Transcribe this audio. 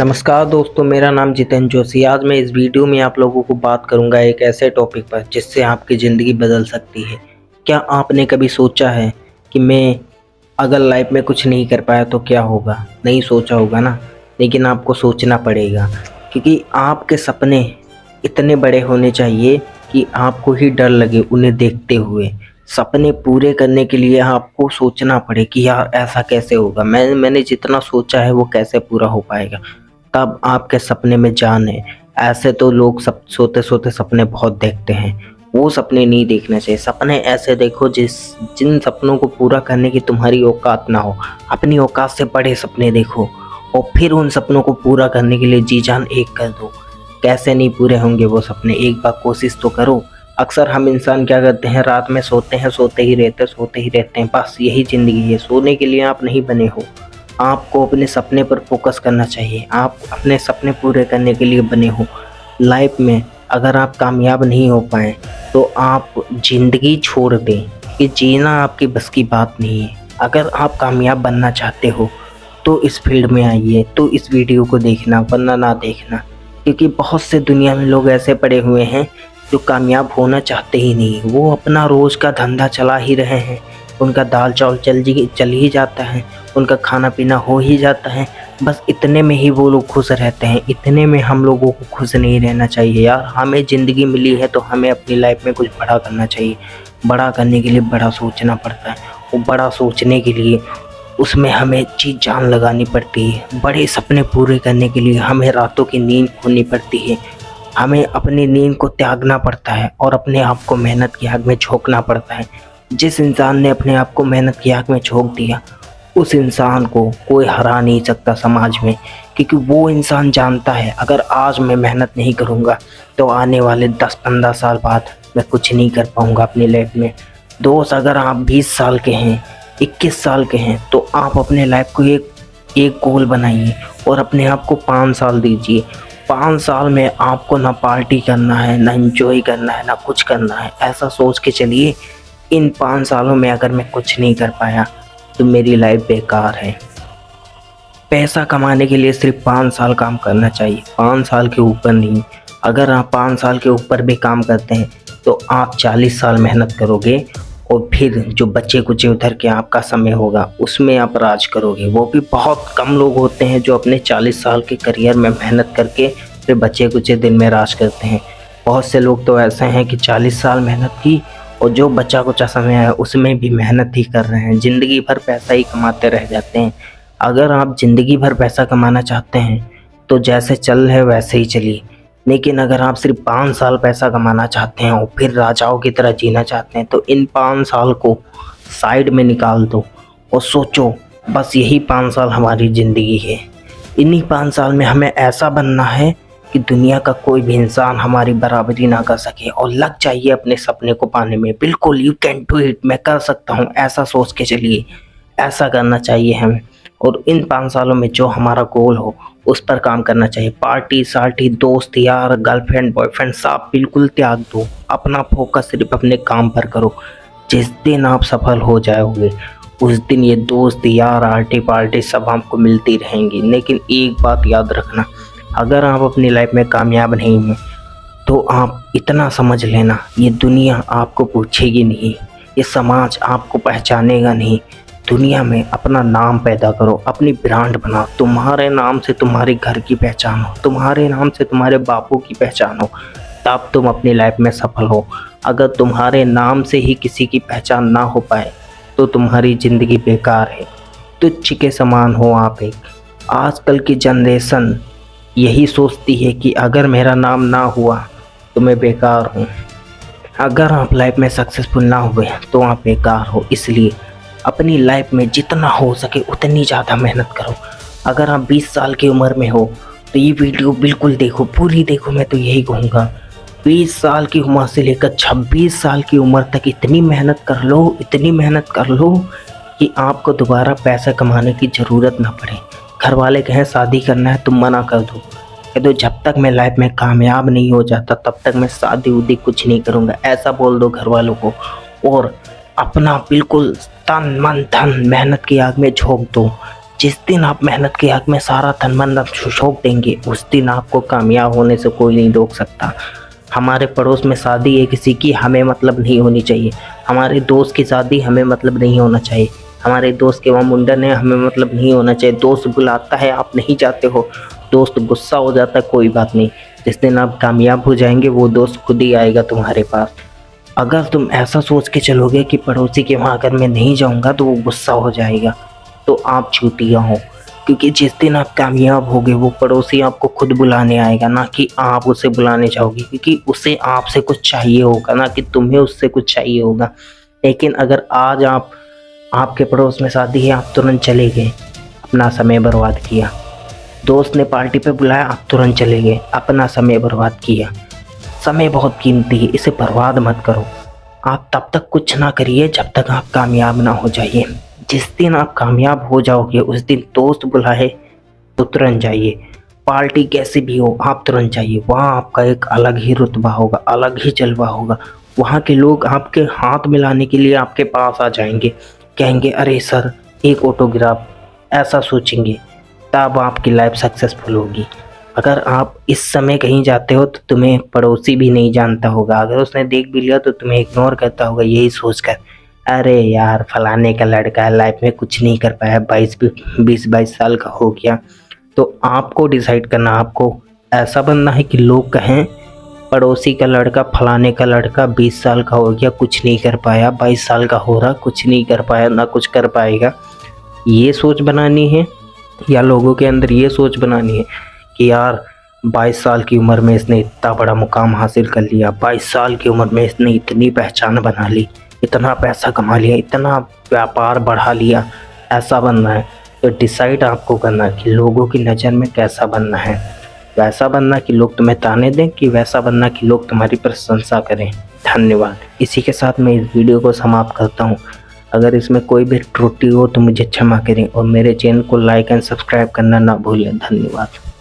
नमस्कार दोस्तों, मेरा नाम जितेंद्र जोशी। आज मैं इस वीडियो में आप लोगों को बात करूंगा एक ऐसे टॉपिक पर जिससे आपकी ज़िंदगी बदल सकती है। क्या आपने कभी सोचा है कि मैं अगर लाइफ में कुछ नहीं कर पाया तो क्या होगा? नहीं सोचा होगा ना, लेकिन आपको सोचना पड़ेगा क्योंकि आपके सपने इतने बड़े होने चाहिए कि आपको ही डर लगे उन्हें देखते हुए। सपने पूरे करने के लिए आपको सोचना पड़े कि यार ऐसा कैसे होगा, मैंने जितना सोचा है वो कैसे पूरा हो पाएगा, तब आपके सपने में जान है। ऐसे तो लोग सब सोते सोते सपने बहुत देखते हैं, वो सपने नहीं देखने चाहिए। सपने ऐसे देखो जिन सपनों को पूरा करने की तुम्हारी औकात ना हो। अपनी औकात से बड़े सपने देखो और फिर उन सपनों को पूरा करने के लिए जी जान एक कर दो। कैसे नहीं पूरे होंगे वो सपने, एक बार कोशिश तो करो। अक्सर हम इंसान क्या करते हैं, रात में सोते हैं, सोते ही रहते हैं। बस यही ज़िंदगी है। सोने के लिए आप नहीं बने हो। आपको अपने सपने पर फोकस करना चाहिए। आप अपने सपने पूरे करने के लिए बने हो। लाइफ में अगर आप कामयाब नहीं हो पाए तो आप ज़िंदगी छोड़ दें, कि जीना आपकी बस की बात नहीं है। अगर आप कामयाब बनना चाहते हो तो इस फील्ड में आइए, तो इस वीडियो को देखना, वरना ना देखना। क्योंकि बहुत से दुनिया में लोग ऐसे पड़े हुए हैं जो कामयाब होना चाहते ही नहीं। वो अपना रोज़ का धंधा चला ही रहे हैं, उनका दाल चावल चल ही जाता है, उनका खाना पीना हो ही जाता है। बस इतने में ही वो लोग खुश रहते हैं। इतने में हम लोगों को खुश नहीं रहना चाहिए यार। हमें ज़िंदगी मिली है तो हमें अपनी लाइफ में कुछ बड़ा करना चाहिए। बड़ा करने के लिए बड़ा सोचना पड़ता है, और बड़ा सोचने के लिए उसमें हमें जी जान लगानी पड़ती है। बड़े सपने पूरे करने के लिए हमें रातों की नींद खोनी पड़ती है। हमें अपनी नींद को त्यागना पड़ता है और अपने आप को मेहनत की आग में झोंकना पड़ता है। जिस इंसान ने अपने आप को मेहनत की आग में झोंक दिया, उस इंसान को कोई हरा नहीं सकता समाज में। क्योंकि वो इंसान जानता है अगर आज मैं मेहनत नहीं करूँगा तो आने वाले 10-15 साल बाद मैं कुछ नहीं कर पाऊँगा अपनी लाइफ में। दोस्त, अगर आप 20 साल के हैं, 21 साल के हैं, तो आप अपने लाइफ को एक गोल बनाइए और अपने आप को 5 साल दीजिए। 5 साल में आपको ना पार्टी करना है, ना एंजॉय करना है, ना कुछ करना है। ऐसा सोच के चलिए, इन 5 सालों में अगर मैं कुछ नहीं कर पाया तो मेरी लाइफ बेकार है। पैसा कमाने के लिए सिर्फ 5 साल काम करना चाहिए, 5 साल के ऊपर नहीं। अगर आप 5 साल के ऊपर भी काम करते हैं तो आप 40 साल मेहनत करोगे, और फिर जो बचे कुचे उधर के आपका समय होगा उसमें आप राज करोगे। वो भी बहुत कम लोग होते हैं जो अपने 40 साल के करियर में मेहनत करके फिर बचे कुचे दिन में राज करते हैं। बहुत से लोग तो ऐसे हैं कि 40 साल मेहनत की और जो बचा कुचा समय है उसमें भी मेहनत ही कर रहे हैं, ज़िंदगी भर पैसा ही कमाते रह जाते हैं। अगर आप ज़िंदगी भर पैसा कमाना चाहते हैं तो जैसे चल रहे वैसे ही चलिए। लेकिन अगर आप सिर्फ 5 साल पैसा कमाना चाहते हैं और फिर राजाओं की तरह जीना चाहते हैं तो इन 5 साल को साइड में निकाल दो और सोचो बस यही 5 साल हमारी ज़िंदगी है। इन्हीं 5 साल में हमें ऐसा बनना है कि दुनिया का कोई भी इंसान हमारी बराबरी ना कर सके, और लग जाइए अपने सपने को पाने में। बिल्कुल, यू कैन डू इट, मैं कर सकता हूँ, ऐसा सोच के चलिए। ऐसा करना चाहिए हमें, और इन 5 सालों में जो हमारा गोल हो उस पर काम करना चाहिए। पार्टी सार्टी, दोस्त यार, गर्लफ्रेंड बॉयफ्रेंड सब बिल्कुल त्याग दो। अपना फोकस सिर्फ अपने काम पर करो। जिस दिन आप सफल हो जाओगे उस दिन ये दोस्त यार, आर्टी पार्टी सब आपको मिलती रहेंगी। लेकिन एक बात याद रखना, अगर आप अपनी लाइफ में कामयाब नहीं हैं तो आप इतना समझ लेना, ये दुनिया आपको पूछेगी नहीं, ये समाज आपको पहचानेगा नहीं। दुनिया में अपना नाम पैदा करो, अपनी ब्रांड बनाओ। तुम्हारे नाम से तुम्हारे घर की पहचान हो, तुम्हारे नाम से तुम्हारे बापू की पहचान हो, तब तुम अपनी लाइफ में सफल हो। अगर तुम्हारे नाम से ही किसी की पहचान ना हो पाए तो तुम्हारी ज़िंदगी बेकार है, तुच्छ के समान हो आप एक। आजकल की जनरेशन यही सोचती है कि अगर मेरा नाम ना हुआ तो मैं बेकार हूँ। अगर आप लाइफ में सक्सेसफुल ना हुए तो आप बेकार हो। इसलिए अपनी लाइफ में जितना हो सके उतनी ज़्यादा मेहनत करो। अगर आप 20 साल की उम्र में हो तो ये वीडियो बिल्कुल देखो, पूरी देखो। मैं तो यही कहूँगा, 20 साल की उम्र से लेकर 26 साल की उम्र तक इतनी मेहनत कर लो, इतनी मेहनत कर लो कि आपको दोबारा पैसा कमाने की ज़रूरत ना पड़े। घर वाले कहें शादी करना है, तुम मना कर दो, कह दो जब तक मैं लाइफ में कामयाब नहीं हो जाता तब तक मैं शादी उदी कुछ नहीं करूँगा, ऐसा बोल दो घर वालों को। और अपना बिल्कुल तन मन धन मेहनत की आग में झोंक दो। जिस दिन आप मेहनत के हक में सारा तन मन झोंक देंगे, उस दिन आपको कामयाब होने से कोई नहीं रोक सकता। हमारे पड़ोस में शादी है किसी की, हमें मतलब नहीं होनी चाहिए। हमारे दोस्त की शादी, हमें मतलब नहीं होना चाहिए। हमारे दोस्त के वहाँ मुंडन है, हमें मतलब नहीं होना चाहिए। दोस्त बुलाता है, आप नहीं जाते हो, दोस्त गुस्सा हो जाता है, कोई बात नहीं। जिस दिन आप कामयाब हो जाएंगे, वो दोस्त खुद ही आएगा तुम्हारे पास। अगर तुम ऐसा सोच के चलोगे कि पड़ोसी के वहाँ अगर मैं नहीं जाऊँगा तो वो गुस्सा हो जाएगा, तो आप चूतिया हो। क्योंकि जिस दिन आप कामयाब होगे, वो पड़ोसी आपको खुद बुलाने आएगा, ना कि आप उसे बुलाने जाओगे। क्योंकि उसे आपसे कुछ चाहिए होगा, ना कि तुम्हें उससे कुछ चाहिए होगा। लेकिन अगर आज आपके पड़ोस में शादी है, आप तुरंत चले गए, अपना समय बर्बाद किया। दोस्त ने पार्टी पे बुलाया, आप तुरंत चले गए, अपना समय बर्बाद किया। समय बहुत कीमती है, इसे बर्बाद मत करो। आप तब तक कुछ ना करिए जब तक आप कामयाब ना हो जाइए। जिस दिन आप कामयाब हो जाओगे, उस दिन दोस्त बुलाए तो तुरंत जाइए। पार्टी कैसी भी हो, आप तुरंत जाइए। वहाँ आपका एक अलग ही रुतबा होगा, अलग ही जलवा होगा। वहाँ के लोग आपके हाथ मिलाने के लिए आपके पास आ जाएंगे, कहेंगे अरे सर एक ऑटोग्राफ, ऐसा सोचेंगे। तब आपकी लाइफ सक्सेसफुल होगी। अगर आप इस समय कहीं जाते हो तो तुम्हें पड़ोसी भी नहीं जानता होगा। अगर उसने देख भी लिया तो तुम्हें इग्नोर करता होगा, यही सोचकर अरे यार फलाने का लड़का है, लाइफ में कुछ नहीं कर पाया, 20-22 साल का हो गया। तो आपको डिसाइड करना, आपको ऐसा बनना है कि लोग कहें पड़ोसी का लड़का, फलाने का लड़का 20 साल का हो गया, कुछ नहीं कर पाया, 22 साल का हो रहा, कुछ नहीं कर पाया, ना कुछ कर पाएगा। ये सोच बनानी है, या लोगों के अंदर ये सोच बनानी है कि यार 22 साल की उम्र में इसने इतना बड़ा मुकाम हासिल कर लिया, 22 साल की उम्र में इसने इतनी पहचान बना ली, इतना पैसा कमा लिया, इतना व्यापार बढ़ा लिया। ऐसा बनना है तो डिसाइड आपको करना है कि लोगों की नज़र में कैसा बनना है। वैसा बनना कि लोग तुम्हें ताने दें, कि वैसा बनना कि लोग तुम्हारी प्रशंसा करें। धन्यवाद। इसी के साथ मैं इस वीडियो को समाप्त करता हूँ। अगर इसमें कोई भी त्रुटि हो तो मुझे क्षमा करें और मेरे चैनल को लाइक एंड सब्सक्राइब करना ना भूलें। धन्यवाद।